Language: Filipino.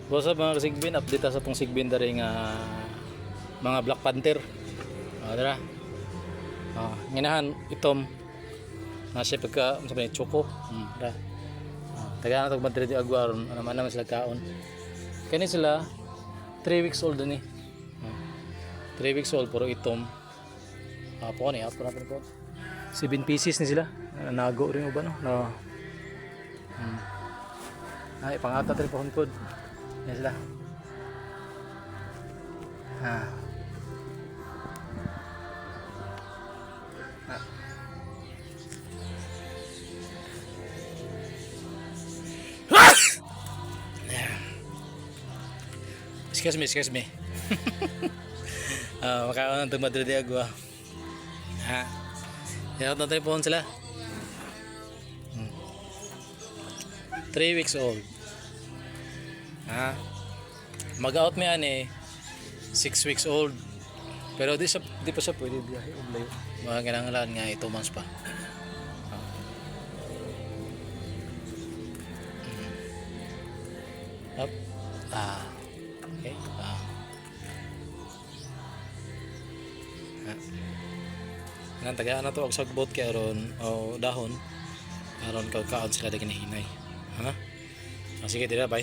Bosa mga kasigbin, update sa itong sigbin dari nga mga Black Panther. Dara. Nginahan itom na siya pagka sabi ni Choco. Dara. Taga na tong Madrid yung agwaron, ano man naman sila kaon. Kani sila 3 weeks old ni. 3 weeks old pero itom. Apo ni, apo na po. 7 pieces ni sila. Nago rin ba no? Ay pangata rin po hungkod. Yan sila. Excuse me. Makaon ng tumadro di agwa. Yan na tayo po sila. 3 weeks old. Mag-out mo yan 6 weeks old. Pero di pa siya pwede biyahe o layo. Mga kailangan nga 2 months pa. Up. Okay. Nga tagaan na to og sagbot kay aron o dahon aron kaon sila daghan hinay. Sige dira bye.